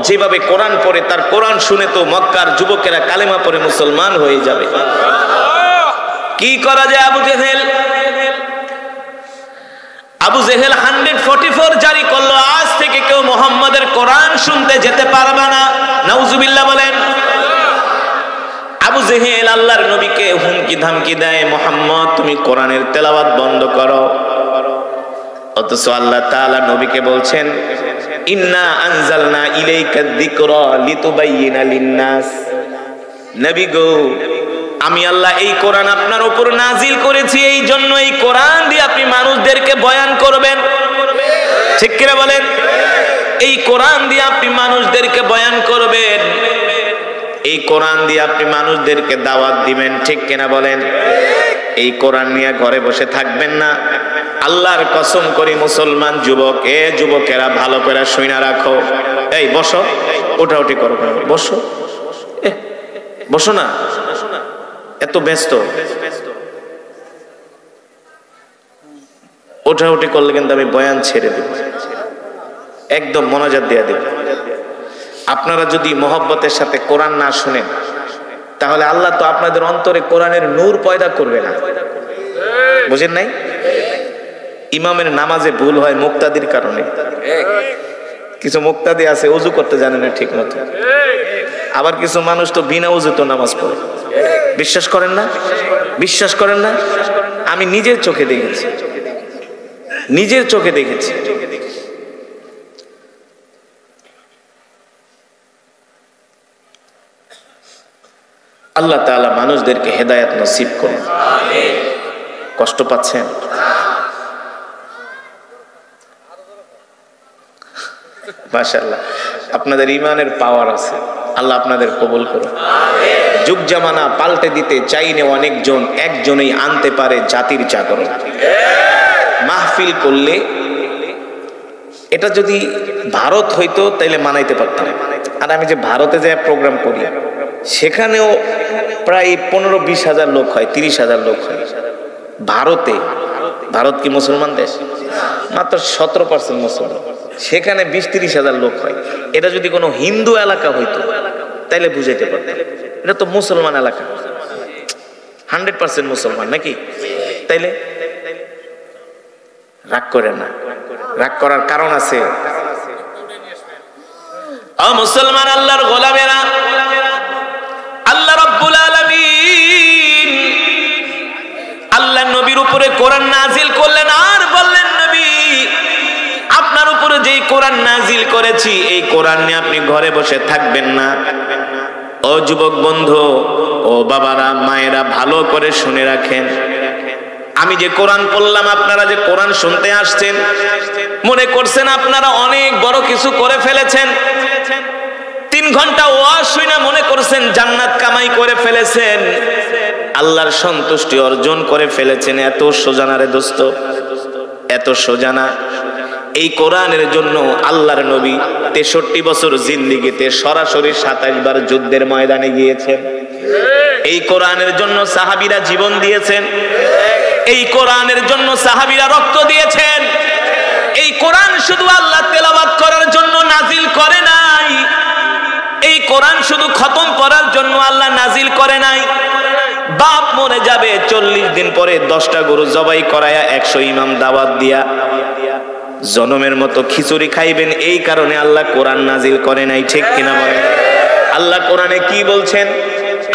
[SPEAKER 1] যেভাবে কোরআন পড়ে, তার কোরআন শুনে তো মক্কার যুবকেরা কালেমা পড়ে মুসলমান হয়ে যাবে। কি করা যায় আবু জেহেল? আবু জেহেল 144 জারি করলো, আজ থেকে কেউ মুহাম্মাদের কোরআন শুনতে যেতে পারবে না। নাউজুবিল্লাহ বলেন। আবু জেহেল আল্লাহর নবীকে হুমকি হুমকি ধামকি দেয়, মুহাম্মদ তুমি কোরআনের তেলাওয়াত বন্ধ করো। অথচ আল্লাহ তাআলা নবীকে বলছেন, ইন্না আনজালনা ইলাইকা যিকরা লিতুবাইয়িনা লিন-নাস। নবী গো, আমি আল্লাহ এই কোরআন আপনার উপর নাজিল করেছি এই জন্য এই কোরআন দিয়ে আপনি মানুষদেরকে বয়ান করবেন। ঠিক কিনা বলেন? এই কোরআন দিয়ে আপনি মানুষদেরকে বয়ান করবেন, এই কোরআন দিয়ে আপনি মানুষদেরকে দাওয়াত দিবেন। ঠিক কিনা বলেন? এই কোরআন নিয়ে ঘরে বসে থাকবেন না। আল্লাহর কসম করি মুসলমান যুবক, যুবকেরা ভালো করে শুইনা রাখো। এই বসো, ওঠাউঠি করো, বসো, বসো না, এত ব্যস্ত। ওঠাউঠি করলে কিন্তু আমি বয়ান ছেড়ে দেব, একদম মনোযোগ দিয়ে দেব। আপনারা যদি মহব্বতের সাথে কোরআন না শুনেন, তাহলে আল্লাহ তো আপনাদের অন্তরে কোরআনের নূর পয়দা করবে না। বুঝেন নাই? ইমামের নামাজে ভুল হয় মুক্তাদির কারণে। কিছু মুক্তাদি আছে ওযু করতে জানে না ঠিক মতো, আবার কিছু মানুষ তো বিনা ওযুতে নামাজ পড়ে। বিশ্বাস করেন না? বিশ্বাস করেন না? আমি নিজের চোখে দেখেছি, নিজের চোখে দেখেছি। আল্লাহ তাআলা মানুষদেরকে হেদায়েত নসিব করুন। আমিন। কষ্ট পাচ্ছেন? মাশাআল্লাহ, আপনাদের ঈমানের পাওয়ার আছে, আল্লাহ আপনাদের কবুল করুন। আমিন। যুগ জামানা পাল্টে দিতে চাইলে অনেকজন, একজনই আনতে পারে জাতির জাগরণ। মাহফিল করলে এটা যদি ভারত হইতো তাইলে মানাইতে পারতাম। আর আমি যে ভারতে যে প্রোগ্রাম করি, সেখানেও প্রায় 15-20 হাজার লোক হয়, 30 হাজার লোক হয়। ভারতে, ভারত কি মুসলমান দেশ? মাত্র 17% মুসলমান, সেখানে 20-30 হাজার লোক হয়। এটা যদি কোনো হিন্দু এলাকা হইতো তাইলে বুঝাইতে পারতাম, এটা তো মুসলমান এলাকা, 100% মুসলমান নাকি? তাইলে রাগ করে না, রাগ করার কারণ আছে। মুসলমান আল্লাহর গোলামেরা, আল্লাহ রাব্বুল আলামিন আল্লাহ নবীর উপরে কোরআন নাজিল করলেন আর বললেন, নবী আপনার উপরে যেই কোরআন নাজিল করেছি এই কোরআন নিয়ে আপনি ঘরে বসে থাকবেন না। ও যুবক বন্ধু, ও বাবারা, মায়েরা, ভালো করে শুনে রাখেন। আমি যে কোরআন পড়লাম, আপনারা যে কোরআন শুনতে আসছেন, মনে করছেন আপনারা অনেক বড় কিছু করে ফেলেছেন। 3 ঘন্টা ওয়াজ শুনে মনে করছেন জান্নাত কামাই করে ফেলেছেন, আল্লাহর সন্তুষ্টি অর্জন করে ফেলেছেন। এত সোজানা রে দোস্ত, এত সোজানা। এই কোরআনের জন্য আল্লাহর নবী 63 বছর জিন্দেগিতে সরাসরি 27 বার যুদ্ধের ময়দানে গিয়েছেন। এই কোরআনের জন্য সাহাবীরা জীবন দিয়েছেন, এই কোরআনের জন্য সাহাবীরা রক্ত দিয়েছেন। এই কোরআন শুধু আল্লাহ তেলাওয়াত করার জন্য নাজিল করে নাই, এই কোরআন শুধু খতম করার জন্য আল্লাহ নাজিল করে নাই। বাপ মরে যাবে, 40 দিন পরে 10টা গরু জবাই করায়া 100 ইমাম দাওয়াত দিয়া জনমের মতো খিচুড়ি খাইবেন, এই কারণে আল্লাহ কোরআন নাজিল করে নাই। ঠিক কিনা বলেন? আল্লাহ কোরআনে কি বলছেন?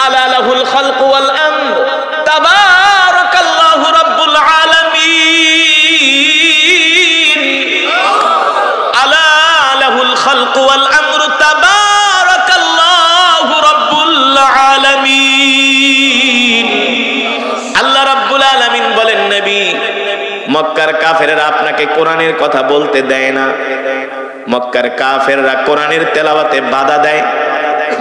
[SPEAKER 1] আলা লাহুল খালকু ওয়াল আমর তাবারাকাল্লাহু রাব্বুল আলামিন। আলা লাহুল খালকু ওয়াল আমর তাবারাকাল্লাহু রাব্বুল আলামিন। আল্লাহ রাব্বুল আলামিন বলেন, নবী মক্কার কাফেররা আপনাকে কোরআনের কথা বলতে দেয় না, মক্কার কাফেররা কোরআনের তেলাওয়াতে বাধা দেয়,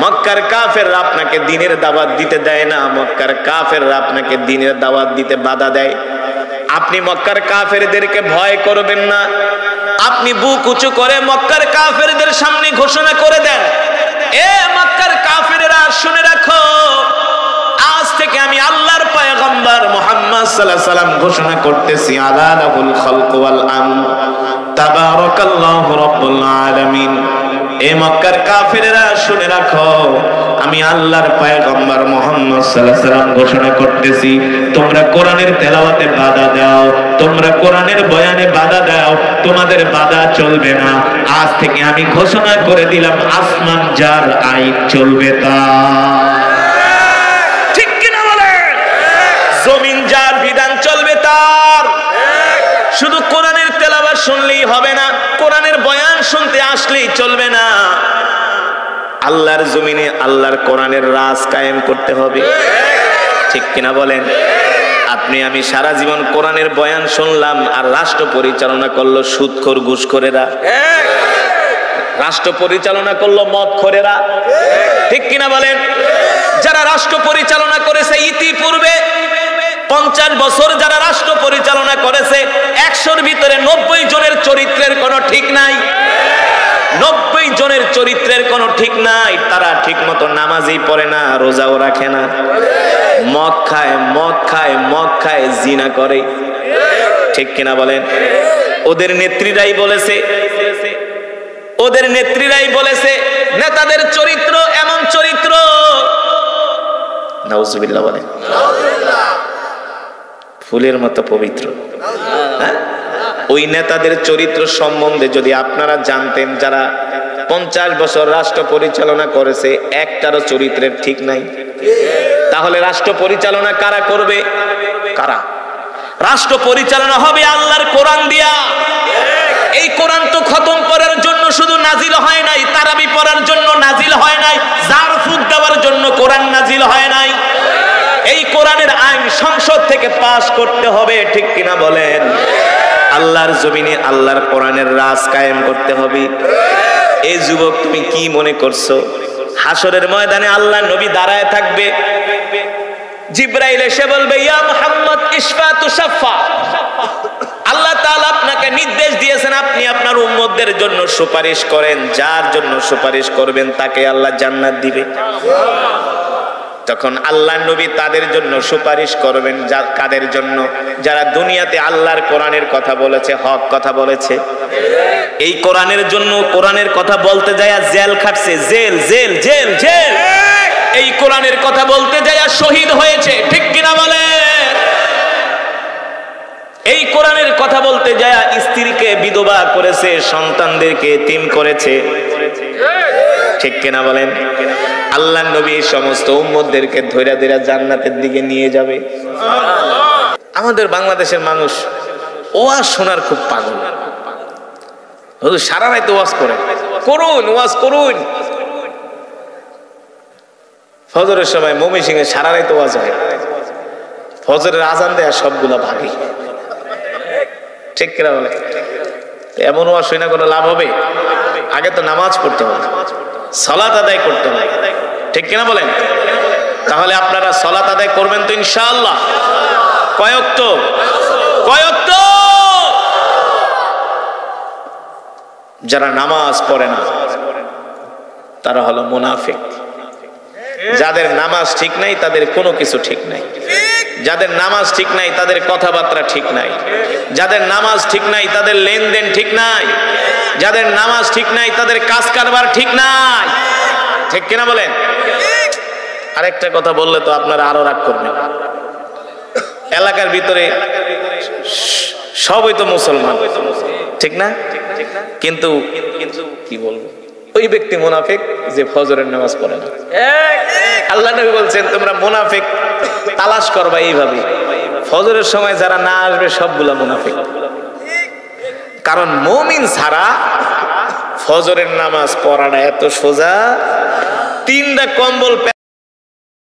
[SPEAKER 1] মক্কার কাফেররা আপনাকে দ্বীনের দাওয়াত দিতে দেয় না, মক্কার কাফেররা আপনাকে দ্বীনের দাওয়াত দিতে বাধা দেয়। আপনি মক্কার কাফেরদেরকে ভয় করবেন না, আপনি বুক উঁচু করে মক্কার কাফেরদের সামনে ঘোষণা করে দেন, এ মক্কার কাফেররা শুনে রাখো, আজ থেকে আমি আল্লাহর পয়গম্বর মুহাম্মদ সাল্লাল্লাহু আলাইহি সাল্লাম ঘোষণা করতেছি, আলা লাহুল খালকু ওয়াল আমর তাবারাকাল্লাহু রাব্বুল আলামিন। এ মক্কার কাফেররা শুনে রাখো, আমি আল্লাহর পয়গম্বর মুহাম্মদ সাল্লাল্লাহু আলাইহি সাল্লাম ঘোষণা করতেছি, তোমরা কোরআনের তেলাওয়াতে বাধা দাও, তোমরা কোরআনের বয়ানে বাধা দাও, তোমাদের বাধা চলবে না। আজ থেকে আমি ঘোষণা করে দিলাম, আসমান যার আইন চলবে তা। ঠিক কিনা বলেন? শুনলেই হবে না, কোরআনের বয়ান শুনতে আসলেই চলবে না। আল্লাহর জমিনে আল্লাহর কোরআনের রাজ কায়েম করতে হবে, ঠিক কিনা বলেন? আপনি আমি সারা জীবন কোরআনের বয়ান শুনলাম, আর রাষ্ট্র পরিচালনা করলো সুদখোর ঘুষখোরেরা, রাষ্ট্র পরিচালনা করলো মদখোরেরা, ঠিক কিনা বলেন? যারা রাষ্ট্র পরিচালনা করেছে ইতিপূর্বে 50 বছর, যারা রাষ্ট্র পরিচালনা করেছে 100-র ভিতরে 90 জনের চরিত্রের কোনো ঠিক নাই, 90 জনের চরিত্রের কোনো ঠিক নাই। তারা ঠিক মতো নামাজই পড়ে না, রোজাও রাখে না, মদ খায়, মদ খায়, মদ খায়, জিনা করে, ঠিক কিনা বলেন? ওদের নেত্রীরাই বলেছে, ওদের নেত্রীরাই বলেছে নেতাদের চরিত্র এমন চরিত্র, নাউজুবিল্লাহ বলেন, ফুলের মতো পবিত্র। ওই নেতাদের চরিত্র সম্বন্ধে যদি আপনারা জানতেন, যারা 50 বছর রাষ্ট্র পরিচালনা করেছে একটারও চরিত্রের ঠিক নাই, তাহলে রাষ্ট্র পরিচালনা কারা করবে? কারা? রাষ্ট্র পরিচালনা হবে আল্লাহর কোরআন দিয়া। এই কোরআন তো খতম করার জন্য শুধু নাজিল হয় নাই, তারাবি পড়ার জন্য নাজিল হয় নাই, জার ফুক দেওয়ার জন্য কোরআন নাজিল হয় নাই। এই কোরআনের আইন সংসদ থেকে পাস করতে হবে, ঠিক কিনা বলেন? আল্লাহর জমিনে আল্লাহর কোরআনের রাজ কায়েম করতে হবে। এই যুবক, তুমি কি মনে করছো হাসরের ময়দানে আল্লাহর নবী দাঁড়ায় থাকবে, জিবরাইল এসে বলবে ইয়া মুহাম্মদ ইশফা তুশাফা, আল্লাহ তাআলা আপনাকে নির্দেশ দিয়েছেন আপনি আপনার উম্মতদের জন্য সুপারিশ করেন, যার জন্য সুপারিশ করবেন তাকে আল্লাহ জান্নাত দিবে। তখন আল্লাহ নবী তাদের জন্য সুপারিশ করবেন, কাদের জন্য? যারা দুনিয়াতে আল্লাহর কোরআনের কথা বলেছে, হক কথা বলেছে, এই কোরআনের জন্য কোরআনের কথা বলতে যায় জেল খাটছে, জেল জেল জেল জেল, এই কোরআনের কথা বলতে যায় শহীদ হয়েছে, ঠিক কিনা বলে? এই কোরআনের কথা বলতে যায় স্ত্রীকে বিধবা করেছে, সন্তানদেরকে এতিম করেছে, ঠিক কিনা বলেন? আল্লাহ নবী সমস্ত উম্মতদেরকে ধৈরা ধৈরা জান্নাতের দিকে নিয়ে যাবে। আমাদের বাংলাদেশের মানুষ ওয়াজ শোনার খুব পাগল, সারা রাত ওয়াজ করে, করুন ওয়াজ করুন। ফজরের সময় ময়মনসিংহে সারা রাত ওয়াজ হয়, ফজরের আজান দেয়া সবগুলা ভাগি, ঠিক কিনা বলে? এমন ওয়াজ শুনে কোনো লাভ হবে? আগে তো নামাজ পড়তে হবে, সালাত আদায় করতে হবে, ঠিক কিনা বলেন? তাহলে আপনারা সালাত আদায় করবেন তো ইনশাআল্লাহ? কয় ওয়াক্ত? কয় ওয়াক্ত? যারা নামাজ পড়ে না তারা হলো মুনাফিক। যাদের নামাজ ঠিক নাই তাদের কোনো কিছু ঠিক নাই, যাদের নামাজ ঠিক নাই তাদের কথাবার্তা ঠিক নাই, যাদের নামাজ ঠিক নাই তাদের লেনদেন ঠিক নাই, যাদের নামাজ ঠিক নাই তাদের কাজ কারবার ঠিক নাই, ঠিক কিনা বলেন? আরেকটা কথা বললে তো আপনারা আরো রাগ করবেন। এলাকার ভিতরে সবই তো মুসলমান, ঠিক না? কিন্তু কি বলবো, ওই ব্যক্তি মুনাফিক যে ফজরের নামাজ পড়ে না। আল্লাহ নবী বলছেন তোমরা মুনাফিক তালাশ করবা এইভাবে, ফজরের সময় যারা না আসবে সবগুলা মুনাফিক। কারণ মুমিন ছাড়া ফজরের নামাজ পড়াটা এত সোজা, 3টা কম্বল